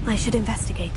I should investigate.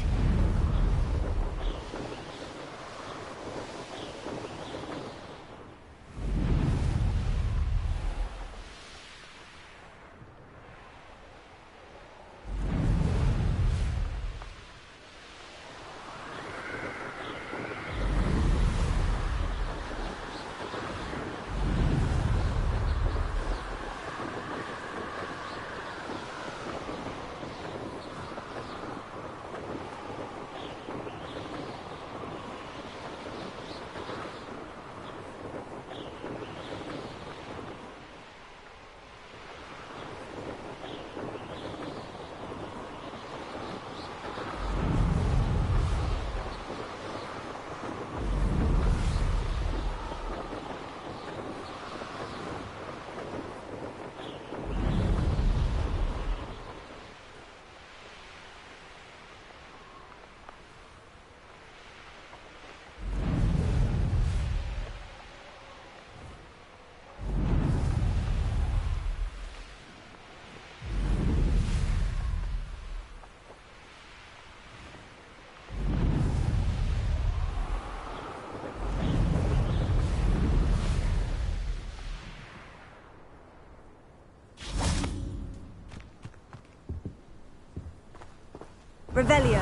Revelio.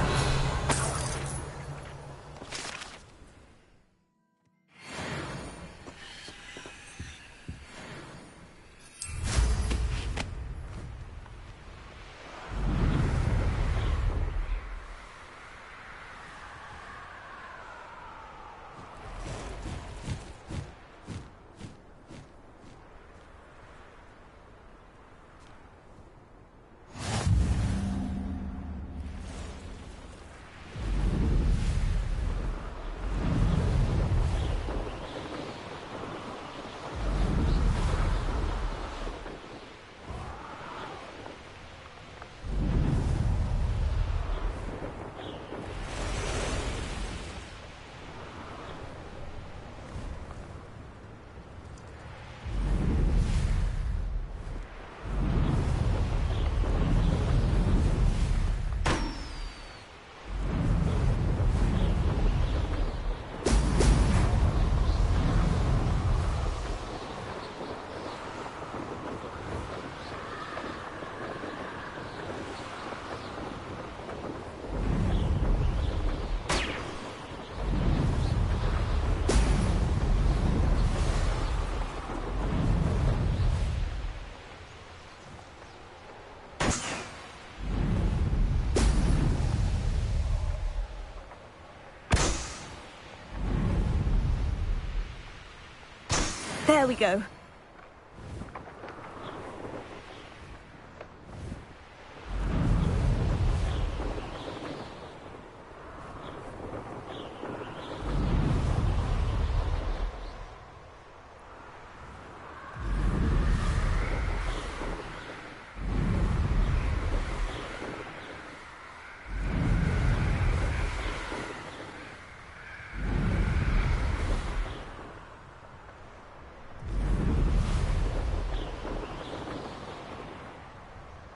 There we go.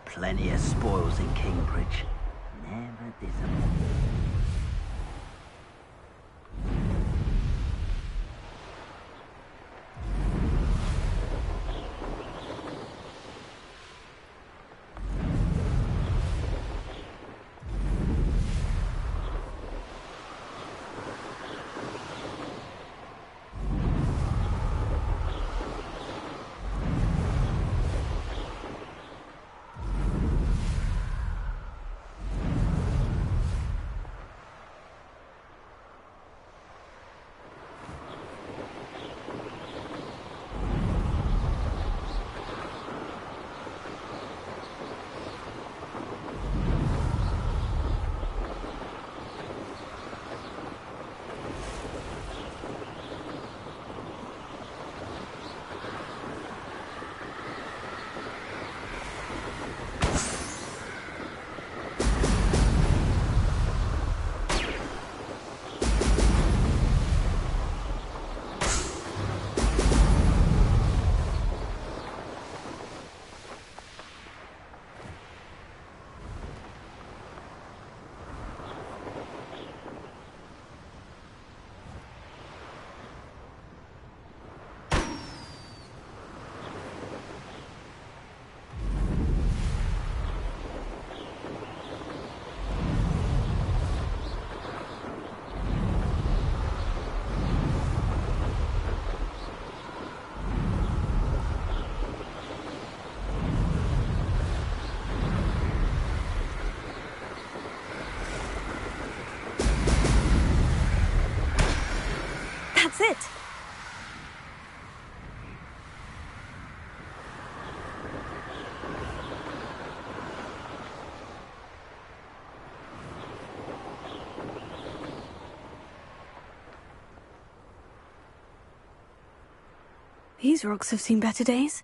Plenty of spoils in Cambridge. Never disappoint. These rocks have seen better days.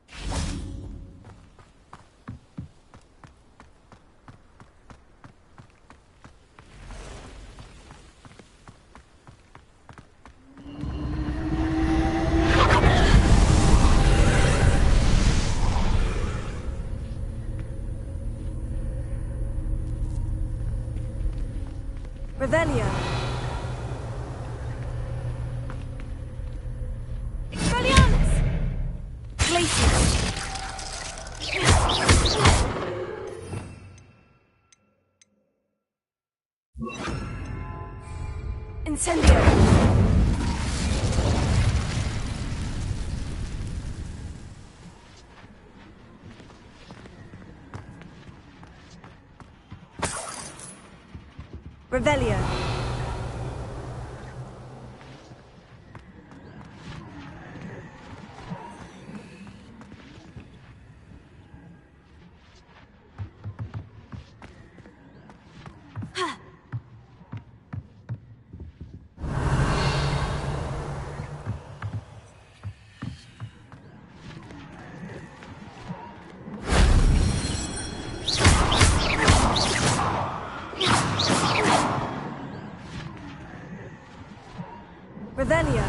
Revelio. Expelliarmus! Glacius! Incendio! Revelio. Revelio.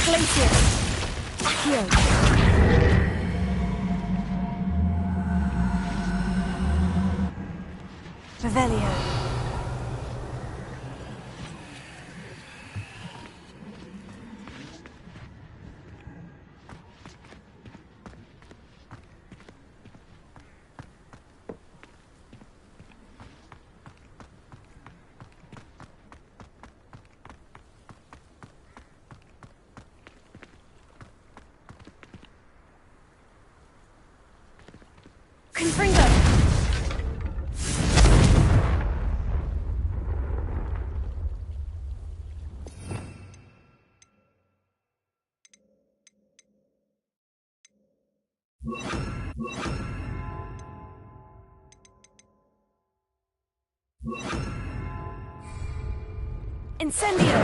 Glacius. Accio. Revelio. Confringo! Incendio!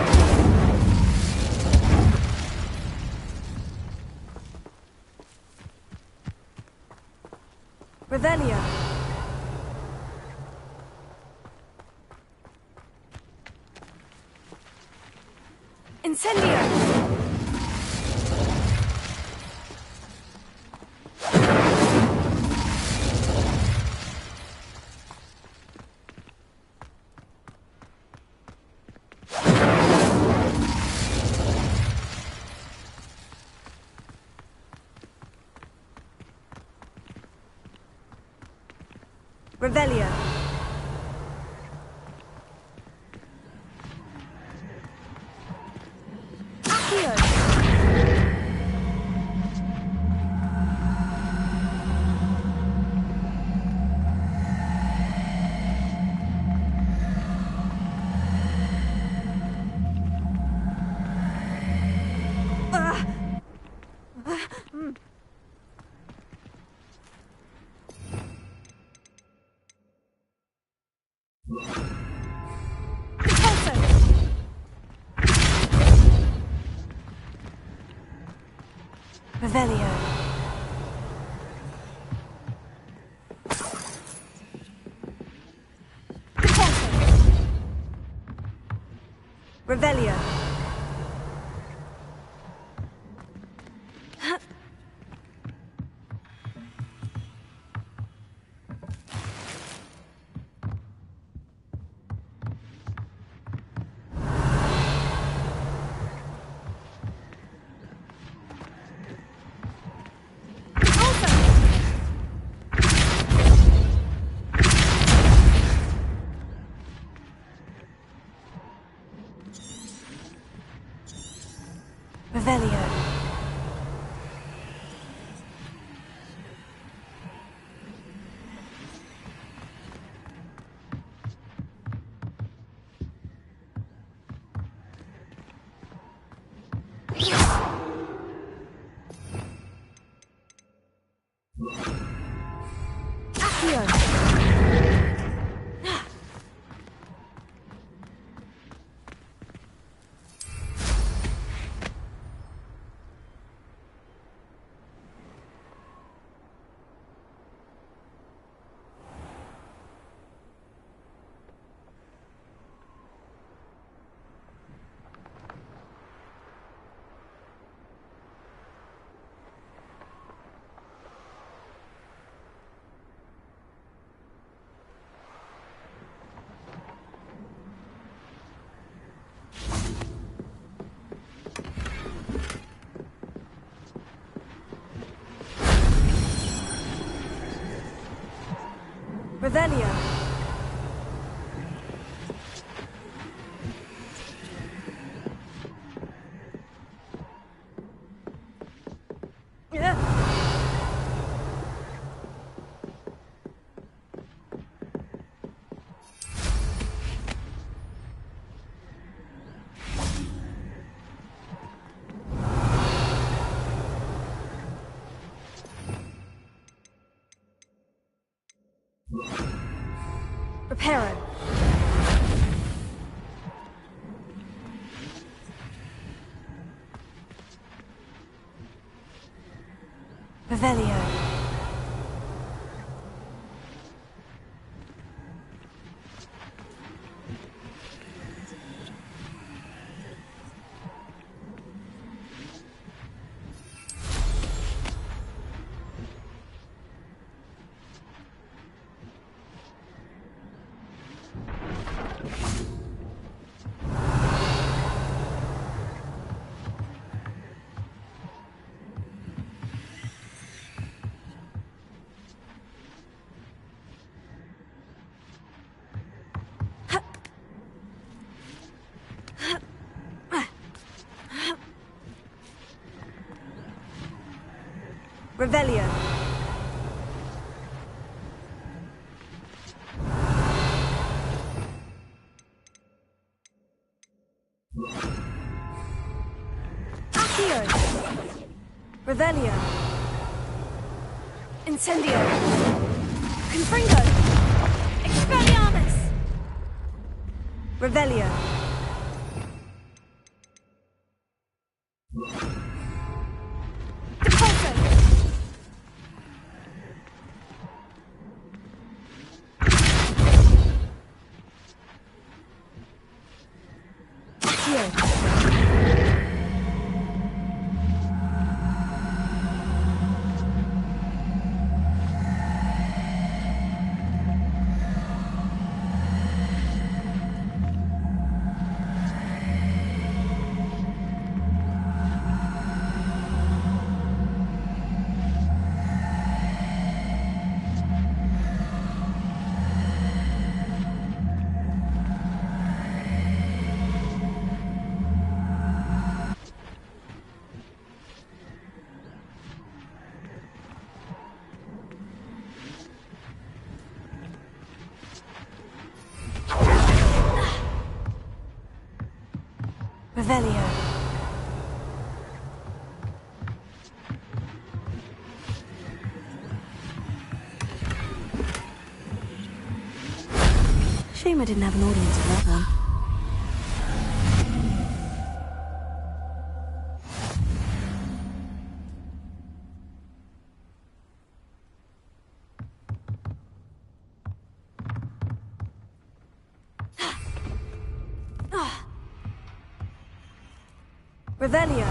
Revelio. Incendio. Revelio. Accio. Revelio. Revelio. Revelio. Accio. Revelio. Reparo. Revelio. Revelio. Accio. Revelio. Incendio. Confringo. Expelliarmus. Revelio. Depulso. Accio. Revelio. Shame I didn't have an audience for that one. Revelio.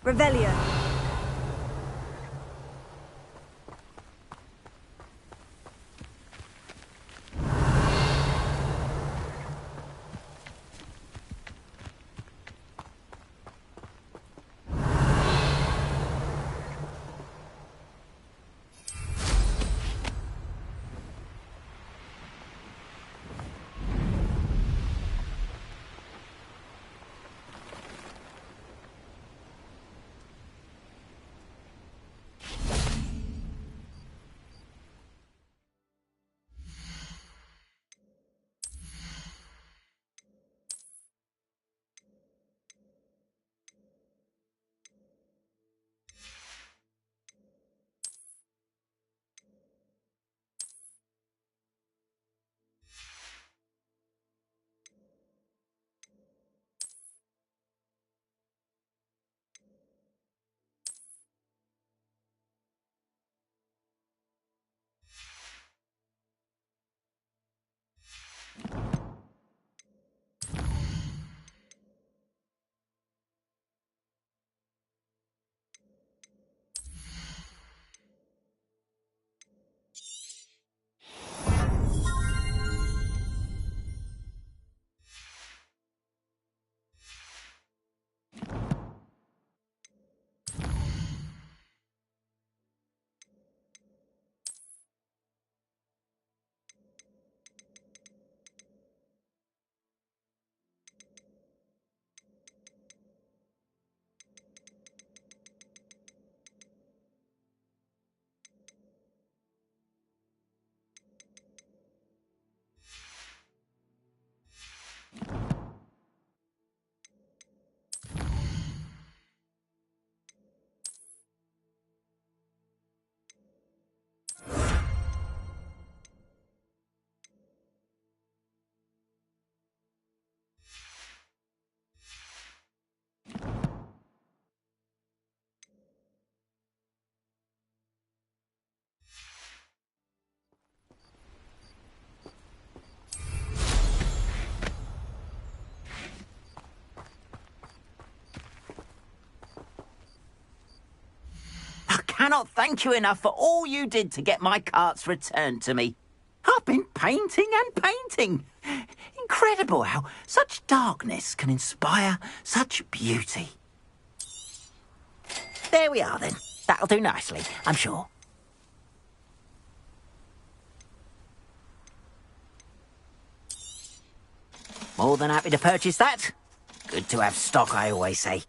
Revelio. Cannot thank you enough for all you did to get my carts returned to me. I've been painting and painting. Incredible how such darkness can inspire such beauty. There we are then. That'll do nicely, I'm sure. More than happy to purchase that. Good to have stock, I always say.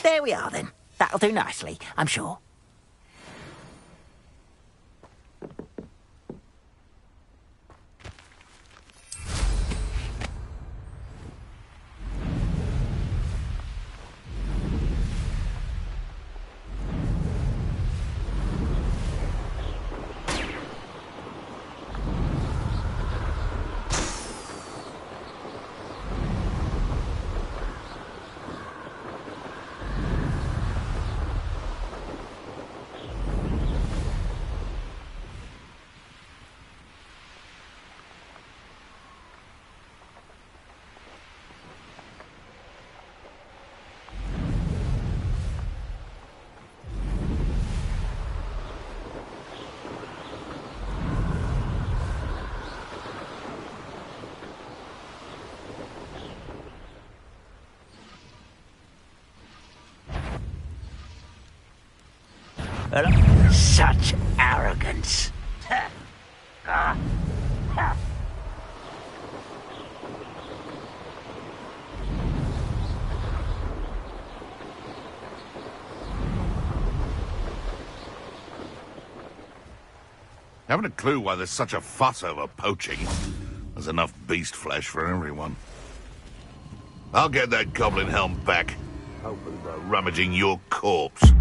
There we are then. That'll do nicely, I'm sure. Such arrogance. Haven't a clue why there's such a fuss over poaching. There's enough beast flesh for everyone. I'll get that goblin helm back. Open the rummaging your corpse.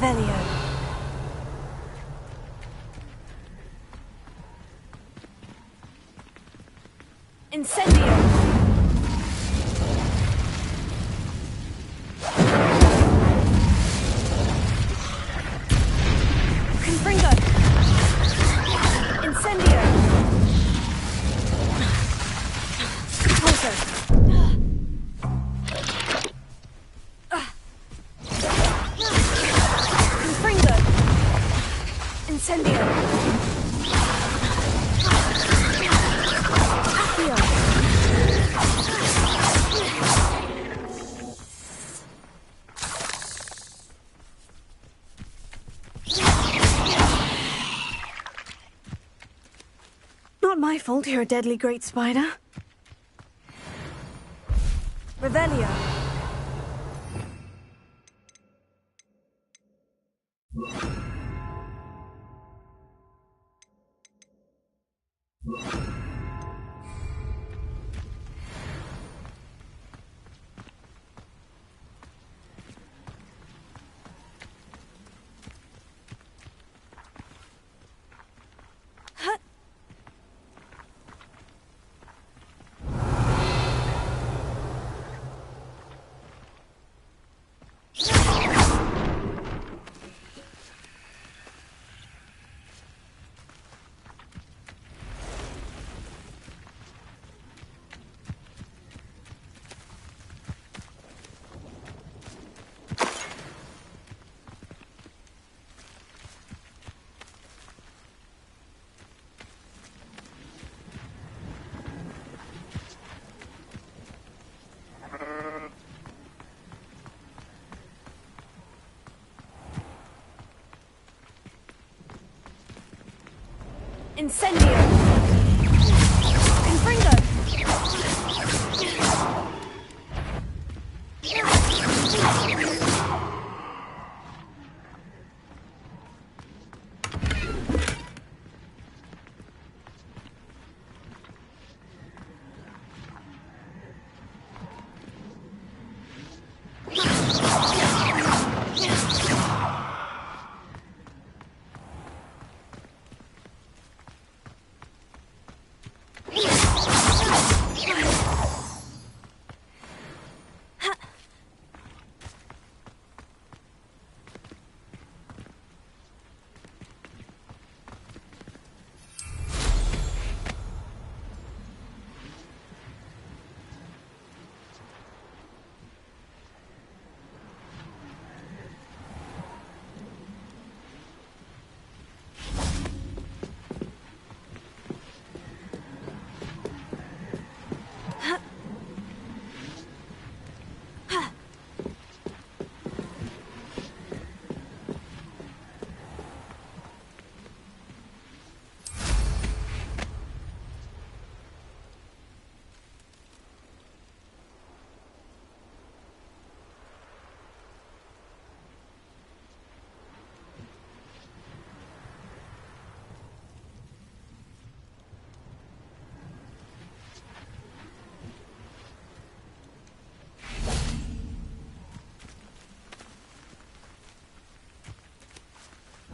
Revelio. Incendio. Confringo. Incendio. Pulsar. Confringo. Incendio. Accio. Not my fault you're a deadly great spider. Revelio. Incendio. Confringo.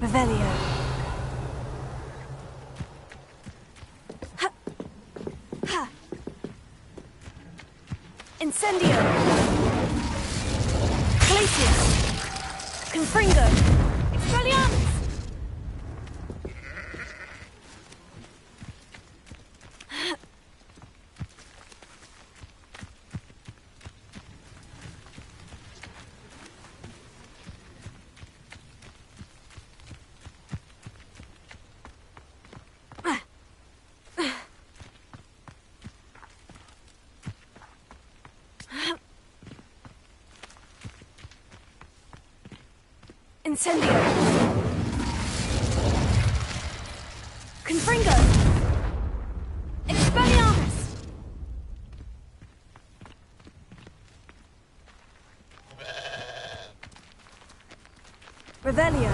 Revelio. Ha. Ha. Incendio. Glacius. Confringo. Expelliarmus. Incendio. Confringo. Expelliarmus. Revelio.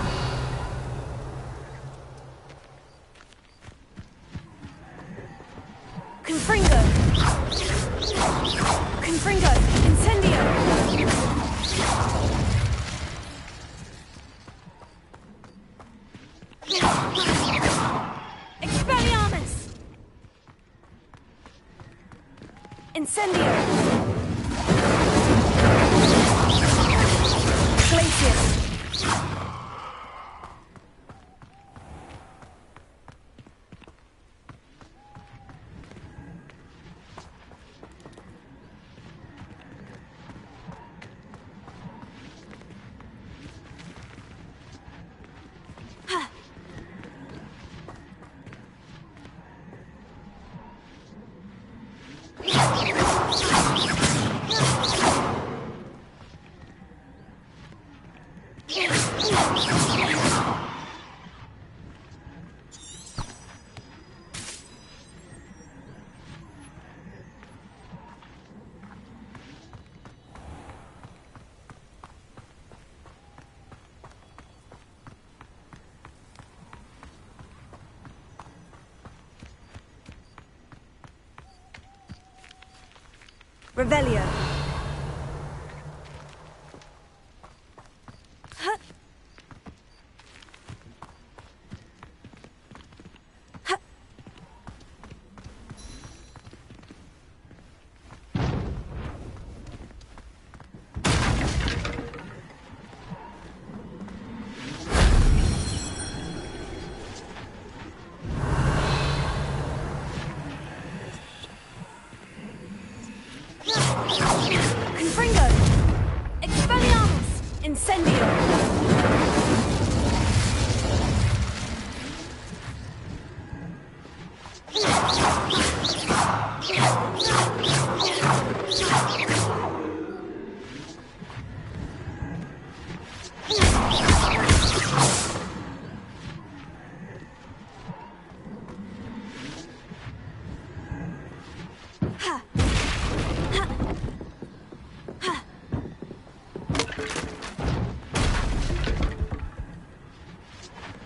Confringo. Confringo. Incendio. Incendio. Glacius. Revelio. Confringo! Expelliarmus! Incendio!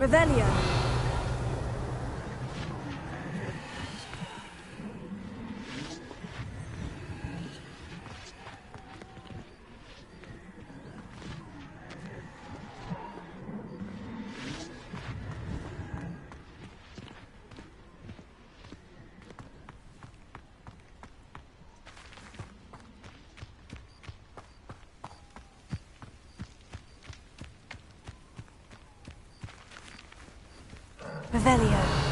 Revelio. Revelio.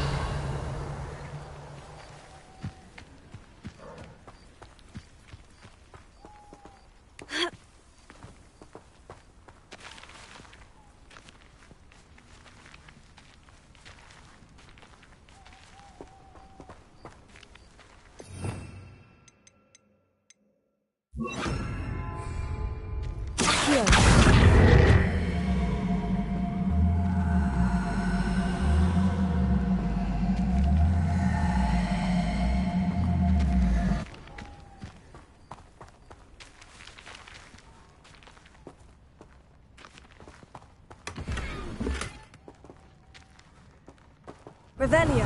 Revelio.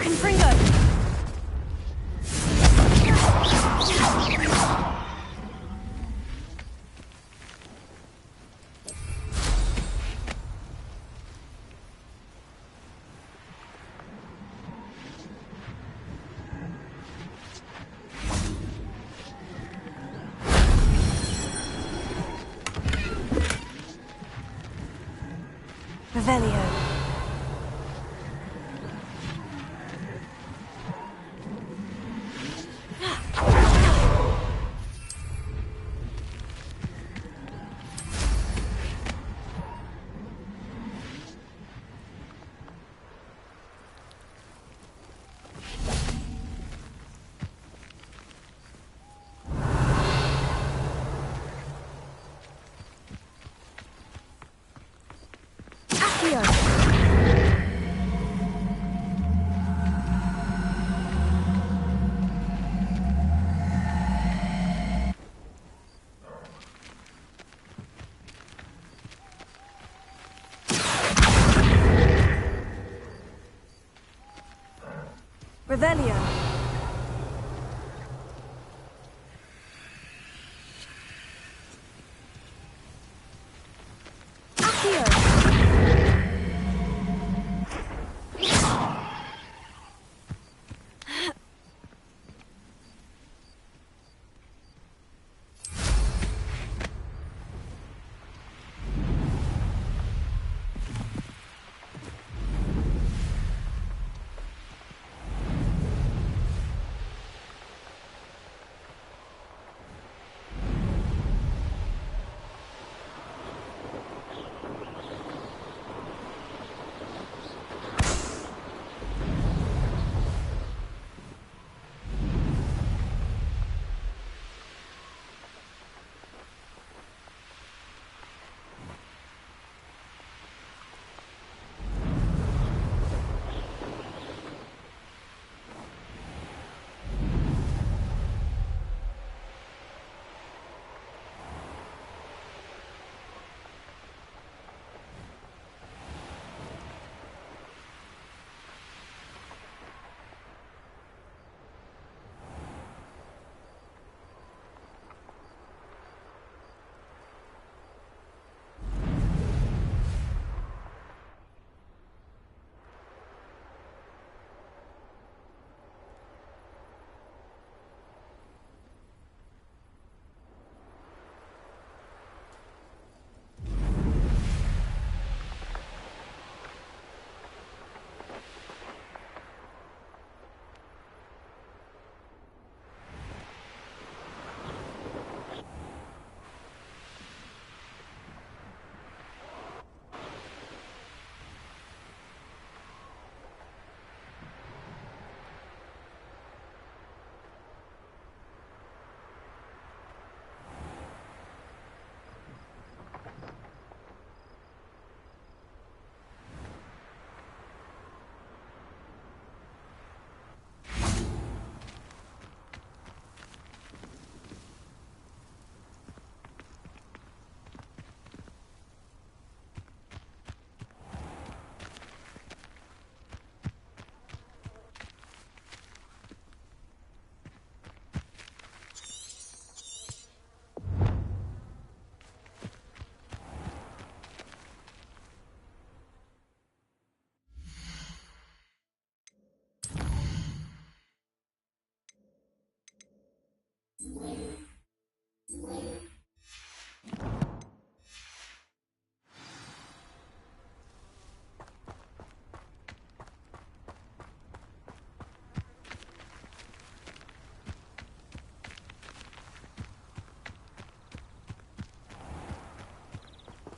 Confringo. Revelio. Accio. Revelio. Accio.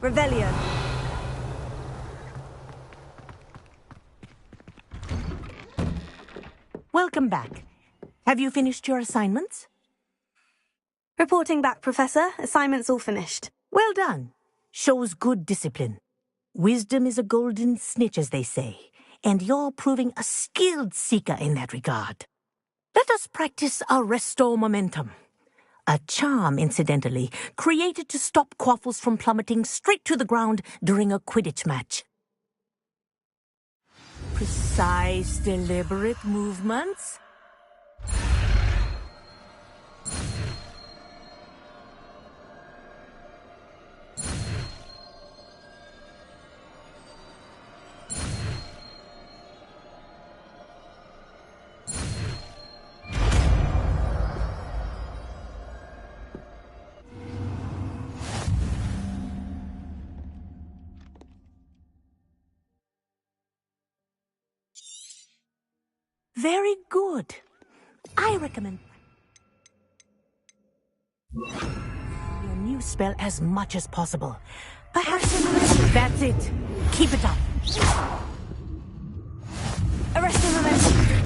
Revelio. Welcome back. Have you finished your assignments? Reporting back, Professor. Assignment's all finished. Well done. Shows good discipline. Wisdom is a golden snitch, as they say, and you're proving a skilled seeker in that regard. Let us practice our restore momentum. A charm, incidentally, created to stop quaffles from plummeting straight to the ground during a Quidditch match. Precise, deliberate movements. Very good. I recommend your new spell as much as possible. Perhaps that's it. Keep it up. Arrest the momentum.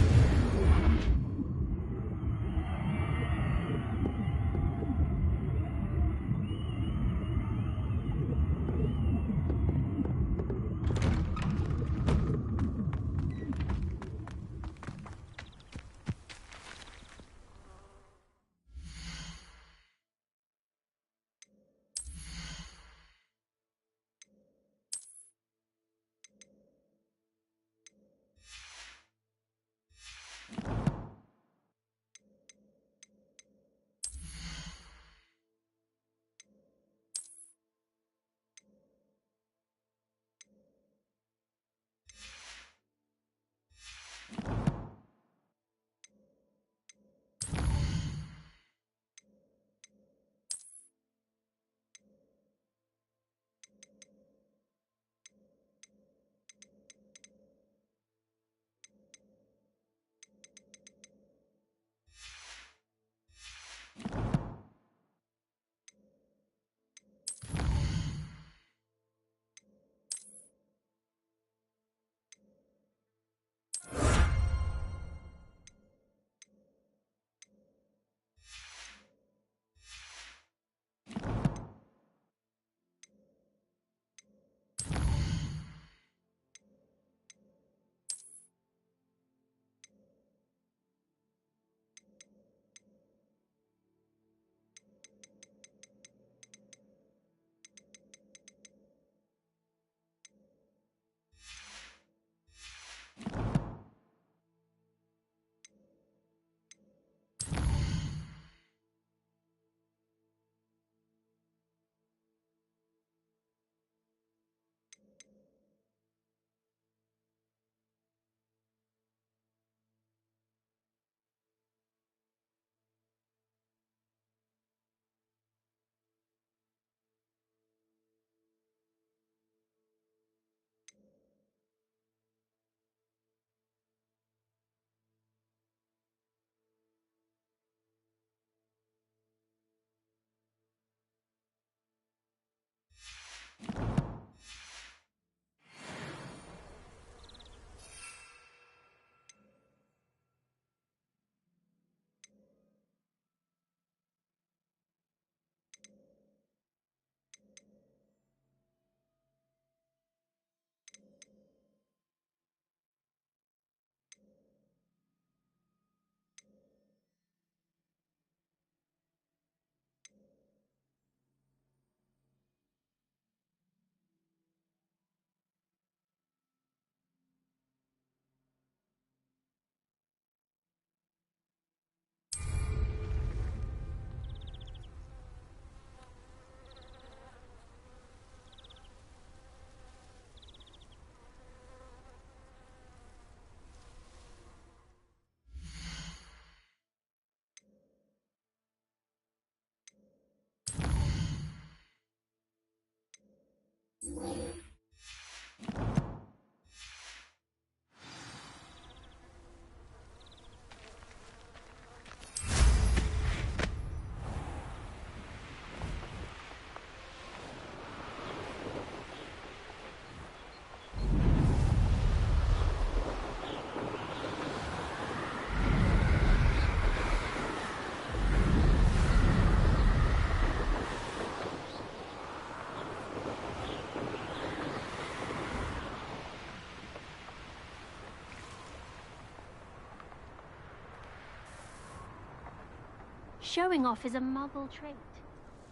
Showing off is a muggle trait.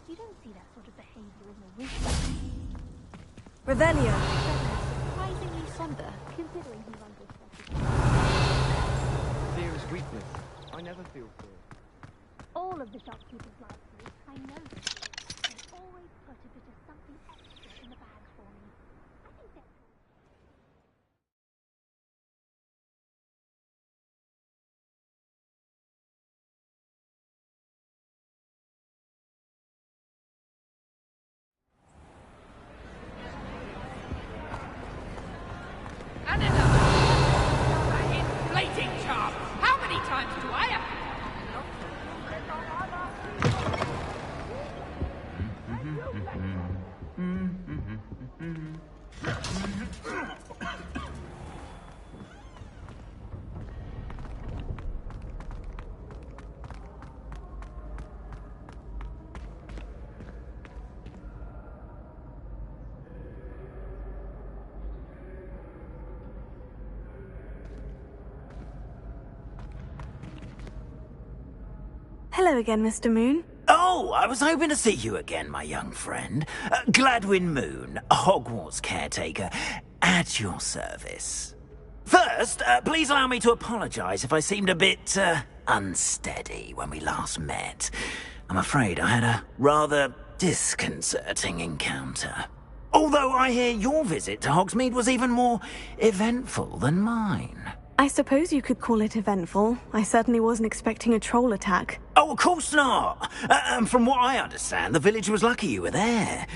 You don't see that sort of behavior in the wizard. Revelio. Surprisingly somber, considering he runs this. Fear is weakness. I never feel fear. All of the shopkeepers like me, I know this. They always put a bit of something extra in the bag for me. I think that's And another inflating charm. How many times do I have? Hello again, Mr. Moon. Oh, I was hoping to see you again, my young friend. Gladwin Moon, Hogwarts caretaker, at your service. First, please allow me to apologise if I seemed a bit, unsteady when we last met. I'm afraid I had a rather disconcerting encounter. Although I hear your visit to Hogsmeade was even more eventful than mine. I suppose you could call it eventful. I certainly wasn't expecting a troll attack. Oh, of course not. From what I understand, the village was lucky you were there.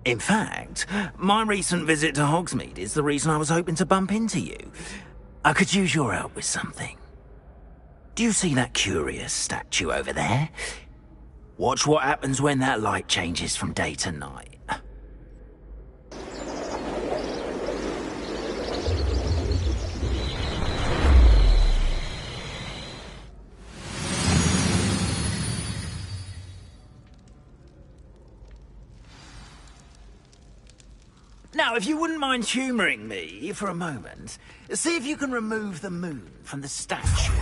In fact, my recent visit to Hogsmeade is the reason I was hoping to bump into you. I could use your help with something. Do you see that curious statue over there? Watch what happens when that light changes from day to night. Now, if you wouldn't mind humouring me for a moment, see if you can remove the moon from the statue.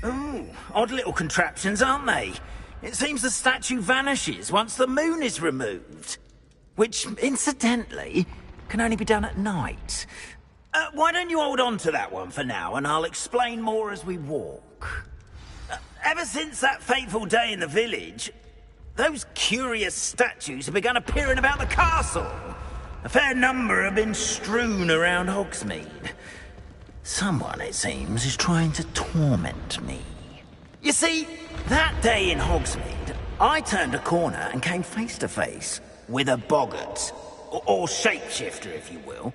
Ooh, odd little contraptions, aren't they? It seems the statue vanishes once the moon is removed. Which, incidentally, can only be done at night. Why don't you hold on to that one for now, and I'll explain more as we walk. Ever since that fateful day in the village, those curious statues have begun appearing about the castle. A fair number have been strewn around Hogsmeade. Someone, it seems, is trying to torment me. You see, that day in Hogsmeade, I turned a corner and came face to face with a boggart, or shapeshifter, if you will,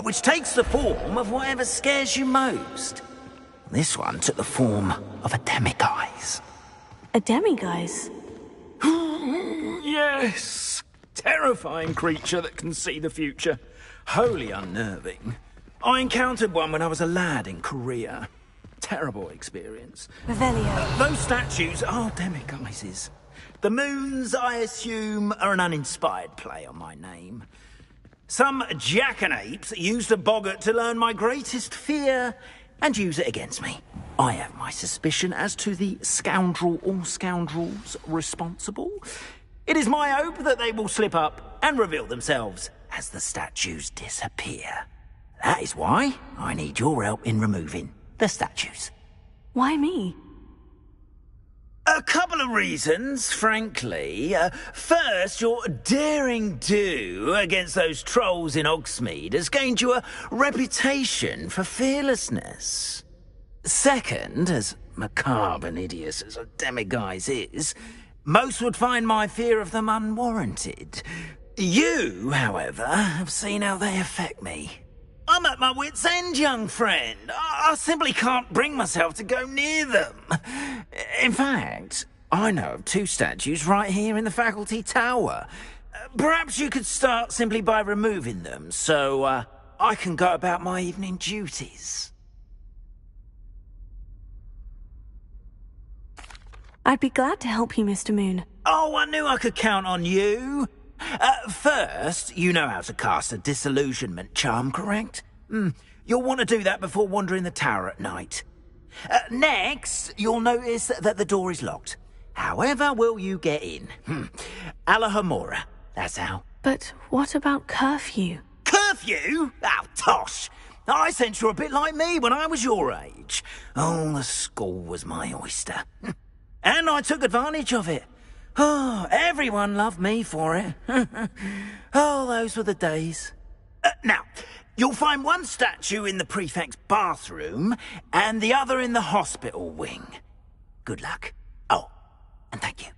which takes the form of whatever scares you most. This one took the form of a demiguise. A demiguise? Yes! Terrifying creature that can see the future. Wholly unnerving. I encountered one when I was a lad in Korea. Terrible experience. Revelio. Those statues are demiguises. The moons, I assume, are an uninspired play on my name. Some jackanapes used a boggart to learn my greatest fear and use it against me. I have my suspicion as to the scoundrel or scoundrels responsible. It is my hope that they will slip up and reveal themselves as the statues disappear. That is why I need your help in removing the statues. Why me? A couple of reasons, frankly. First, your daring do against those trolls in Hogsmeade has gained you a reputation for fearlessness. Second, as macabre and hideous as a demiguise is, most would find my fear of them unwarranted. You, however, have seen how they affect me. I'm at my wit's end, young friend. I simply can't bring myself to go near them. In fact, I know of two statues right here in the faculty tower. Perhaps you could start simply by removing them, so I can go about my evening duties. I'd be glad to help you, Mr. Moon. Oh, I knew I could count on you. First, you know how to cast a disillusionment charm, correct? You'll want to do that before wandering the tower at night. Next, you'll notice that the door is locked. However will you get in? Alahomora, that's how. But what about curfew? Curfew? Oh, tosh! I sense you're a bit like me when I was your age. Oh, the school was my oyster. And I took advantage of it. Oh, everyone loved me for it. Oh, those were the days. Now, you'll find one statue in the prefect's bathroom and the other in the hospital wing. Good luck. Oh, and thank you.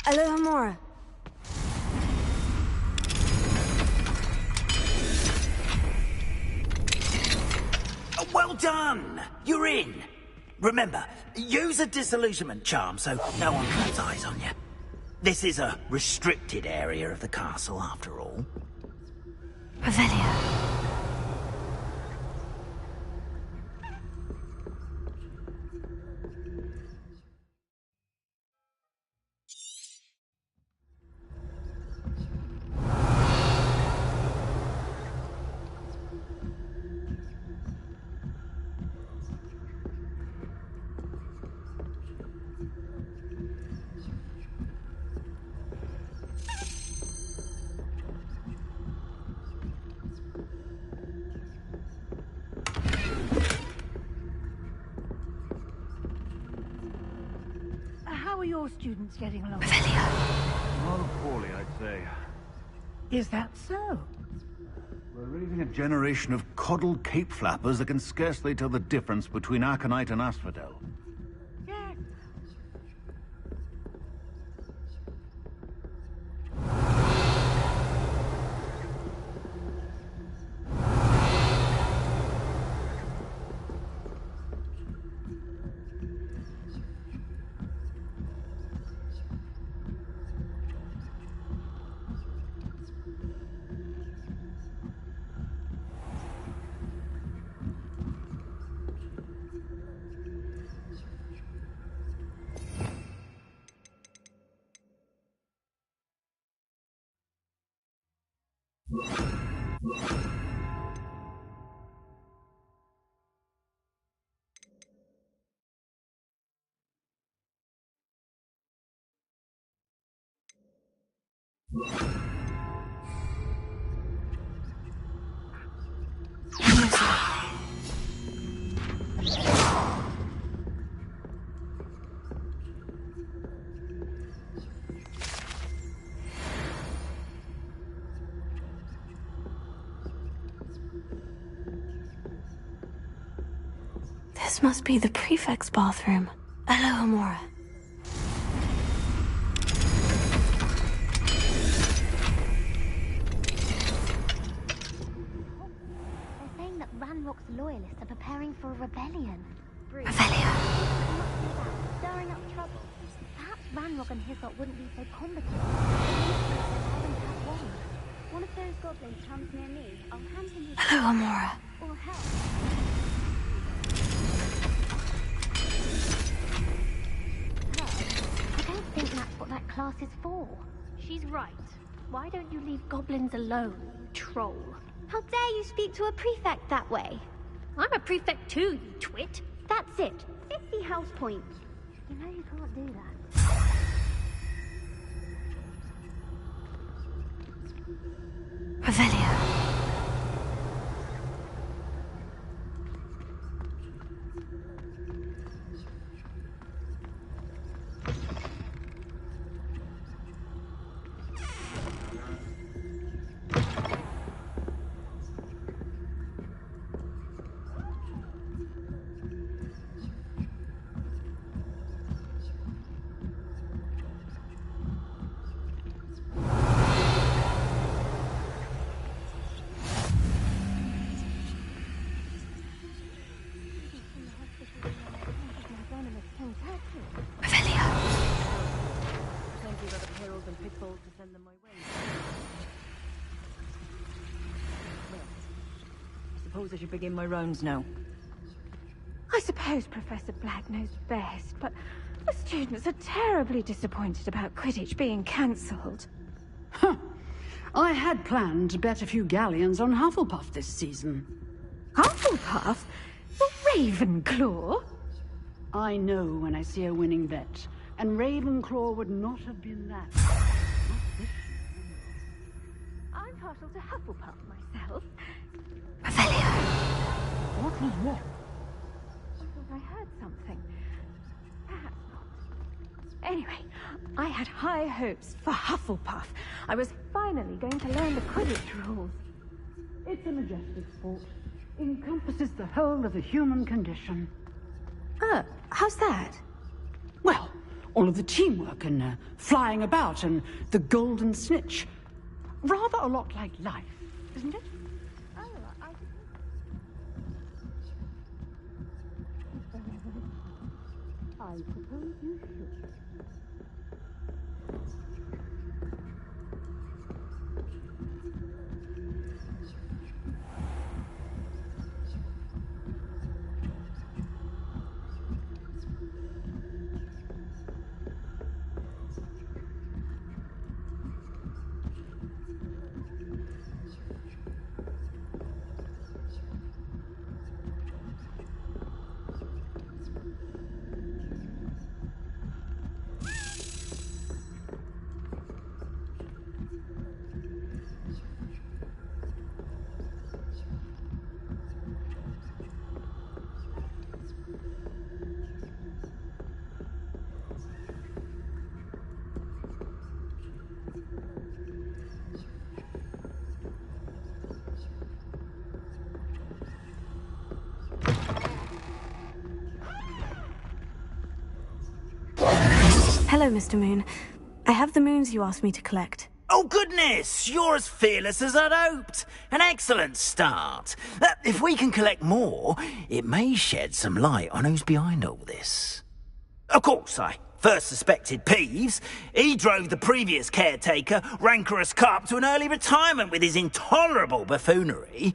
Alahomora. Well done! You're in. Remember, use a disillusionment charm so no one claps eyes on you. This is a restricted area of the castle, after all. Revelio. How are your students getting along? Rather poorly, I'd say. Is that so? We're raising a generation of coddled cape flappers that can scarcely tell the difference between Aconite and Asphodel. Yes. This must be the prefect's bathroom. Alahomora. They're saying that Ranrock's loyalists are preparing for a rebellion. Revelio. Stirring up trouble. Perhaps Ranrock and his lot wouldn't be so combative. One of those goblins comes near me, I'll hand him his Alahomora. or help. that class is for. She's right. Why don't you leave goblins alone, you troll? How dare you speak to a prefect that way? I'm a prefect too, you twit. That's it. 50 house points. You know you can't do that. Revelio. I should begin my rounds now. I suppose Professor Black knows best, but the students are terribly disappointed about Quidditch being cancelled. Huh. I had planned to bet a few galleons on Hufflepuff this season. Hufflepuff? The Ravenclaw? I know when I see a winning bet, and Ravenclaw would not have been that. I'm partial to Hufflepuff myself. What was what? I thought I heard something. Perhaps not. Anyway, I had high hopes for Hufflepuff. I was finally going to learn the Quidditch rules. It's a majestic sport. Encompasses the whole of the human condition. How's that? Well, all of the teamwork and flying about and the golden snitch. Rather a lot like life, isn't it? I suppose you should. Hello, Mr. Moon. I have the moons you asked me to collect. Oh, goodness! You're as fearless as I'd hoped. An excellent start. If we can collect more, it may shed some light on who's behind all this. Of course, I first suspected Peeves. He drove the previous caretaker, Rancorous Carp, to an early retirement with his intolerable buffoonery.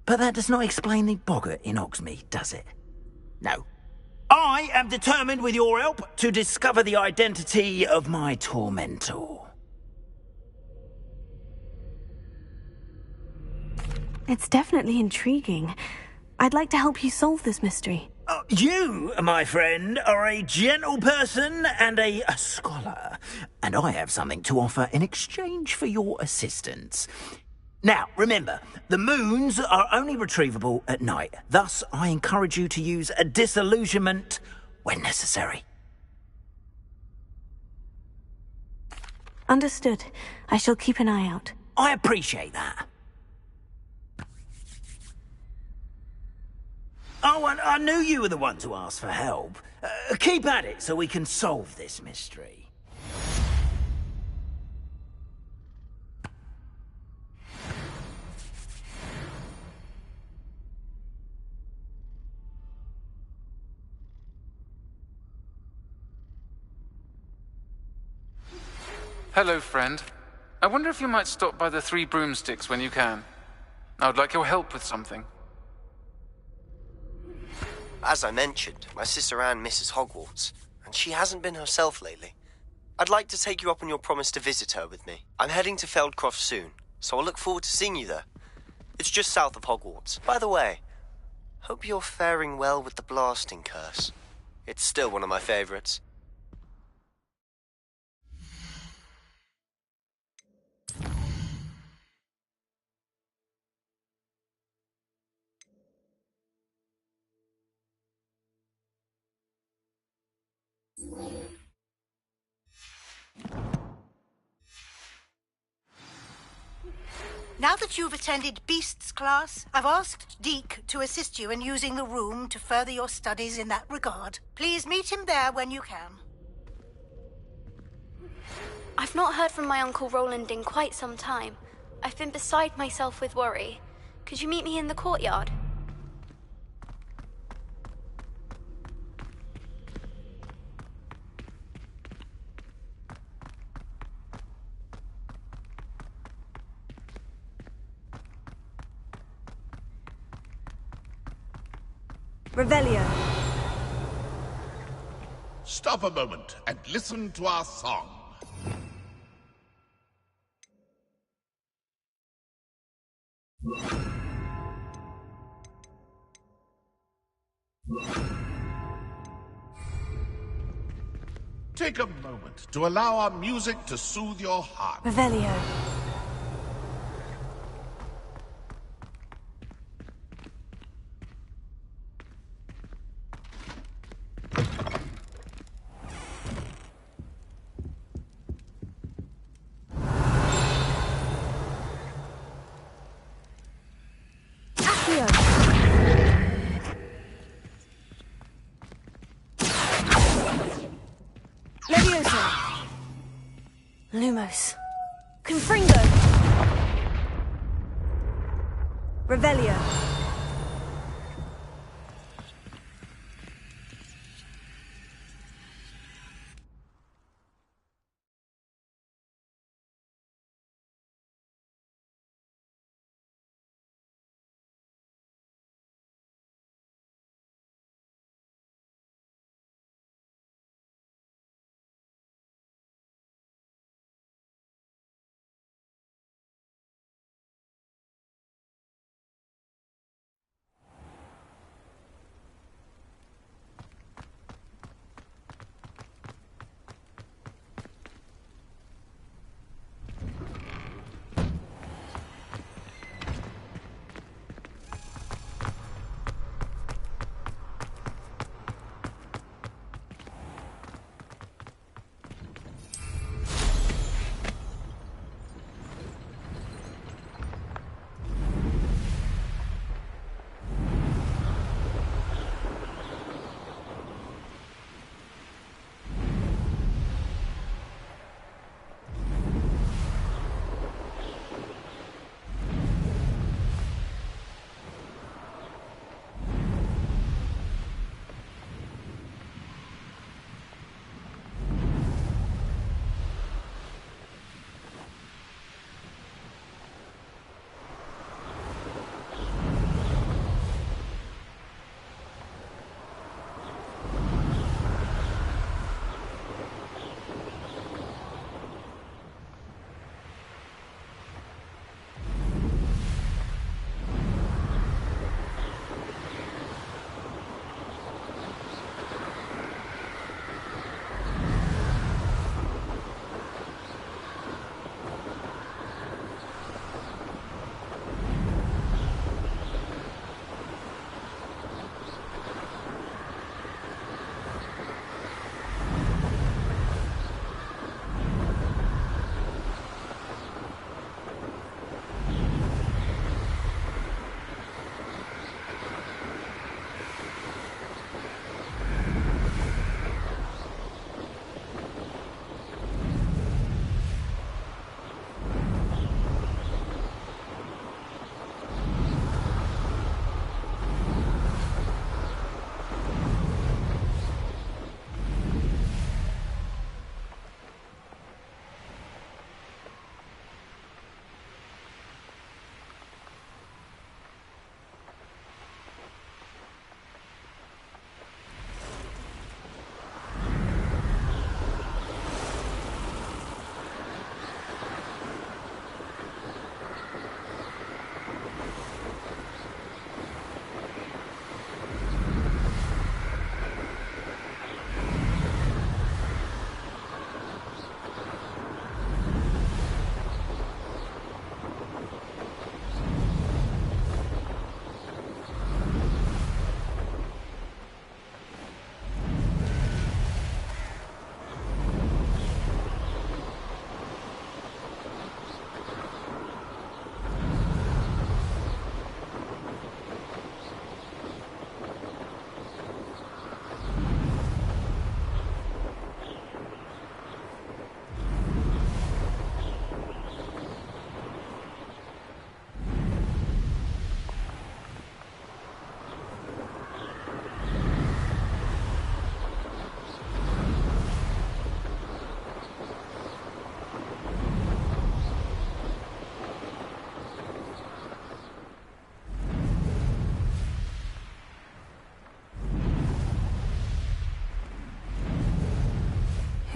But that does not explain the boggart in Hogsmeade, does it? No. I am determined, with your help, to discover the identity of my tormentor. It's definitely intriguing. I'd like to help you solve this mystery. You, my friend, are a gentle person and a scholar, and I have something to offer in exchange for your assistance. Now, remember, the moons are only retrievable at night. Thus, I encourage you to use a disillusionment when necessary. Understood. I shall keep an eye out. I appreciate that. Oh, and I knew you were the one to ask for help. Keep at it so we can solve this mystery. Hello, friend. I wonder if you might stop by the Three Broomsticks when you can. I would like your help with something. As I mentioned, my sister Anne misses Hogwarts, and she hasn't been herself lately. I'd like to take you up on your promise to visit her with me. I'm heading to Feldcroft soon, so I'll look forward to seeing you there. It's just south of Hogwarts. By the way, hope you're faring well with the blasting curse. It's still one of my favorites. Now that you've attended Beast's class, I've asked Deke to assist you in using the room to further your studies in that regard. Please meet him there when you can. I've not heard from my Uncle Roland in quite some time. I've been beside myself with worry. Could you meet me in the courtyard? Revelio. Stop a moment and listen to our song. Take a moment to allow our music to soothe your heart. Revelio. Leviosa. Lumos. Confringo. Revelio.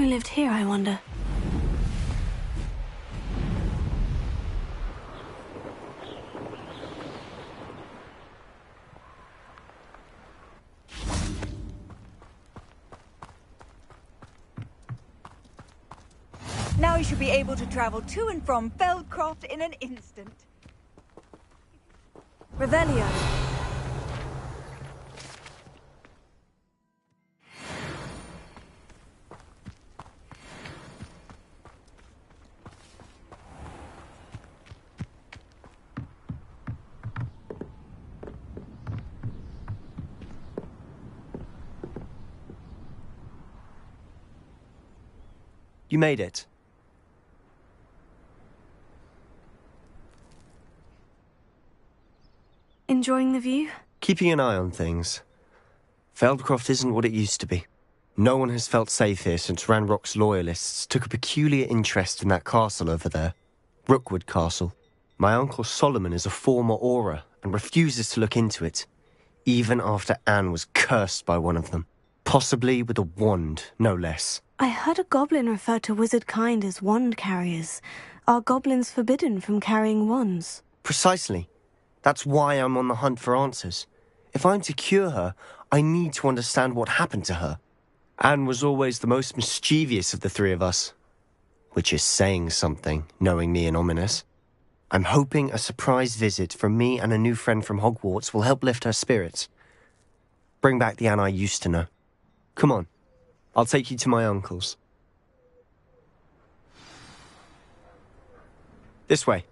Who lived here, I wonder? Now you should be able to travel to and from Feldcroft in an instant. Revelio. You made it. Enjoying the view? Keeping an eye on things. Feldcroft isn't what it used to be. No one has felt safe here since Ranrock's loyalists took a peculiar interest in that castle over there. Rookwood Castle. My uncle Solomon is a former Auror and refuses to look into it, even after Anne was cursed by one of them. Possibly with a wand, no less. I heard a goblin refer to wizard kind as wand carriers. Are goblins forbidden from carrying wands? Precisely. That's why I'm on the hunt for answers. If I'm to cure her, I need to understand what happened to her. Anne was always the most mischievous of the three of us. Which is saying something, knowing me and Ominous. I'm hoping a surprise visit from me and a new friend from Hogwarts will help lift her spirits. Bring back the Anne I used to know. Come on, I'll take you to my uncle's. This way.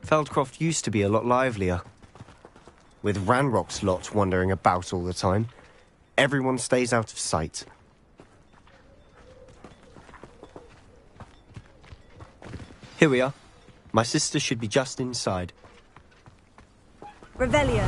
Feldcroft used to be a lot livelier. With Ranrock's lot wandering about all the time, everyone stays out of sight. Here we are. My sister should be just inside. Revelio.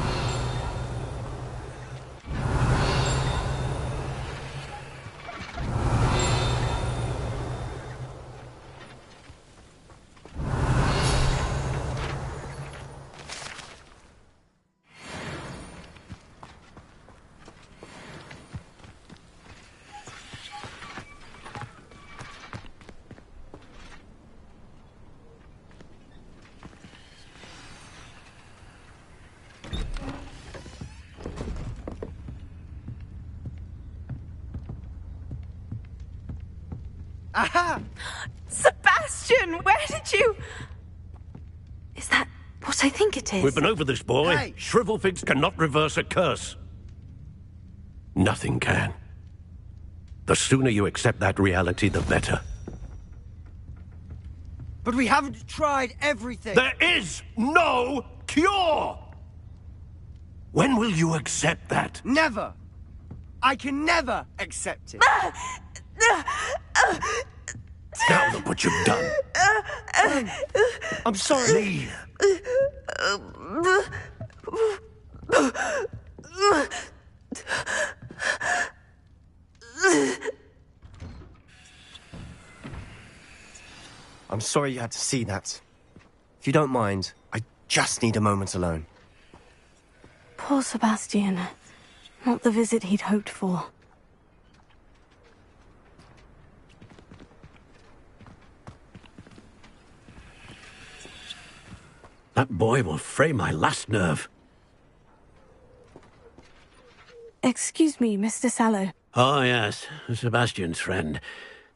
Aha! Sebastian, where did you... Is that what I think it is? We've been over this, boy. Hey. Shrivelfigs cannot reverse a curse. Nothing can. The sooner you accept that reality, the better. But we haven't tried everything. There is no cure! When will you accept that? Never. I can never accept it. Now look what you've done. I'm sorry. Leave. I'm sorry you had to see that. If you don't mind, I just need a moment alone. Poor Sebastian. Not the visit he'd hoped for. That boy will fray my last nerve. Excuse me, Mr. Sallow. Oh, yes, Sebastian's friend.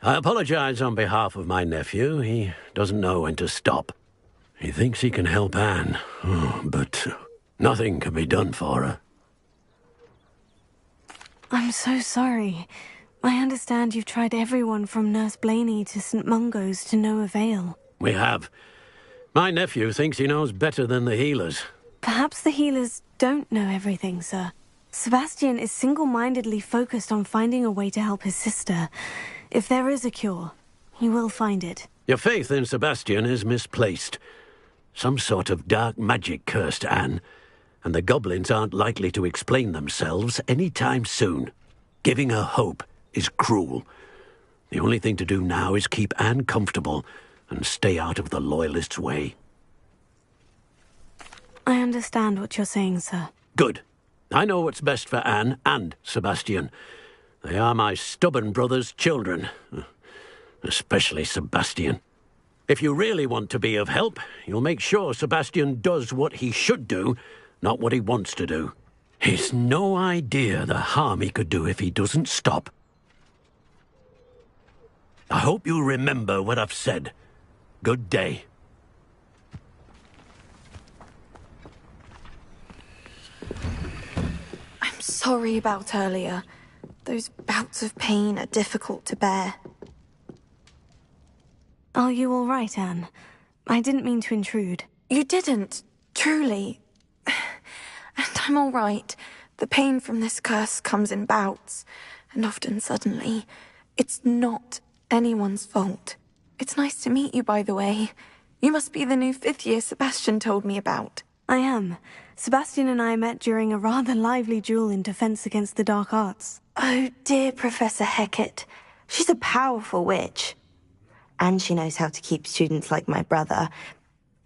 I apologize on behalf of my nephew. He doesn't know when to stop. He thinks he can help Anne, but nothing can be done for her. I'm so sorry. I understand you've tried everyone from Nurse Blaney to St. Mungo's to no avail. We have. My nephew thinks he knows better than the healers. Perhaps the healers don't know everything, sir. Sebastian is single-mindedly focused on finding a way to help his sister. If there is a cure, he will find it. Your faith in Sebastian is misplaced. Some sort of dark magic cursed Anne, and the goblins aren't likely to explain themselves any time soon. Giving her hope is cruel. The only thing to do now is keep Anne comfortable and stay out of the Loyalists' way. I understand what you're saying, sir. Good. I know what's best for Anne and Sebastian. They are my stubborn brother's children. Especially Sebastian. If you really want to be of help, you'll make sure Sebastian does what he should do, not what he wants to do. He's no idea the harm he could do if he doesn't stop. I hope you remember what I've said. Good day. I'm sorry about earlier. Those bouts of pain are difficult to bear. Are you all right, Anne? I didn't mean to intrude. You didn't, truly. And I'm all right. The pain from this curse comes in bouts, and often suddenly. It's not anyone's fault. It's nice to meet you, by the way. You must be the new 5th year Sebastian told me about. I am. Sebastian and I met during a rather lively duel in defense against the dark arts. Oh, dear Professor Hecat. She's a powerful witch. And she knows how to keep students like my brother,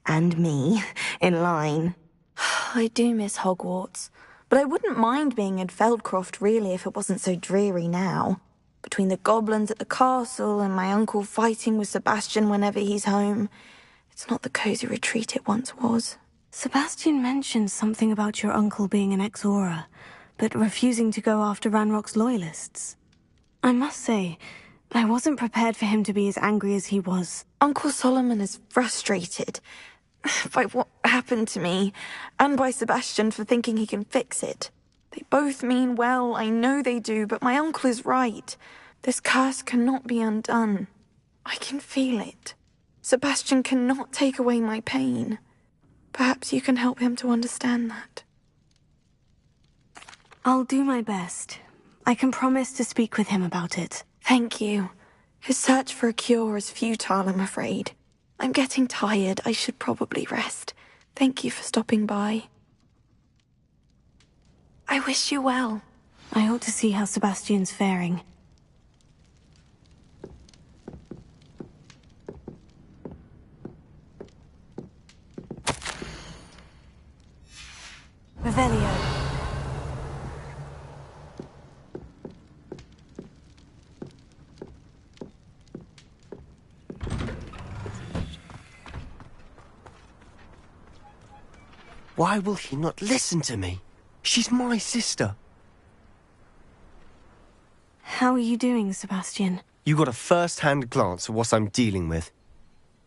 and me, in line. I do miss Hogwarts, but I wouldn't mind being in Feldcroft, really, if it wasn't so dreary now. Between the goblins at the castle and my uncle fighting with Sebastian whenever he's home, it's not the cosy retreat it once was. Sebastian mentioned something about your uncle being an ex-Auror, but refusing to go after Ranrock's loyalists. I must say, I wasn't prepared for him to be as angry as he was. Uncle Solomon is frustrated by what happened to me, and by Sebastian for thinking he can fix it. They both mean well, I know they do, but my uncle is right. This curse cannot be undone. I can feel it. Sebastian cannot take away my pain. Perhaps you can help him to understand that. I'll do my best. I can promise to speak with him about it. Thank you. His search for a cure is futile, I'm afraid. I'm getting tired. I should probably rest. Thank you for stopping by. I wish you well. I ought to see how Sebastian's faring. Revelio. Why will he not listen to me? She's my sister. How are you doing, Sebastian? You got a first-hand glance at what I'm dealing with.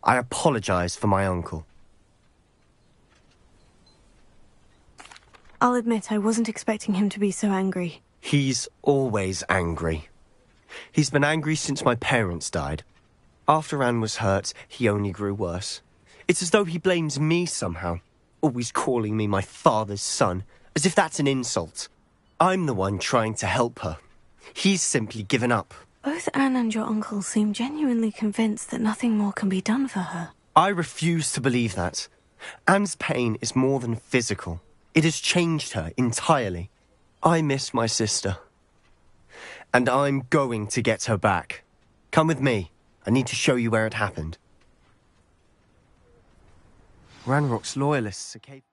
I apologize for my uncle. I'll admit I wasn't expecting him to be so angry. He's always angry. He's been angry since my parents died. After Anne was hurt, he only grew worse. It's as though he blames me somehow, always calling me my father's son, as if that's an insult. I'm the one trying to help her. He's simply given up. Both Anne and your uncle seem genuinely convinced that nothing more can be done for her. I refuse to believe that. Anne's pain is more than physical. It has changed her entirely. I miss my sister. And I'm going to get her back. Come with me. I need to show you where it happened. Ranrock's loyalists are capable.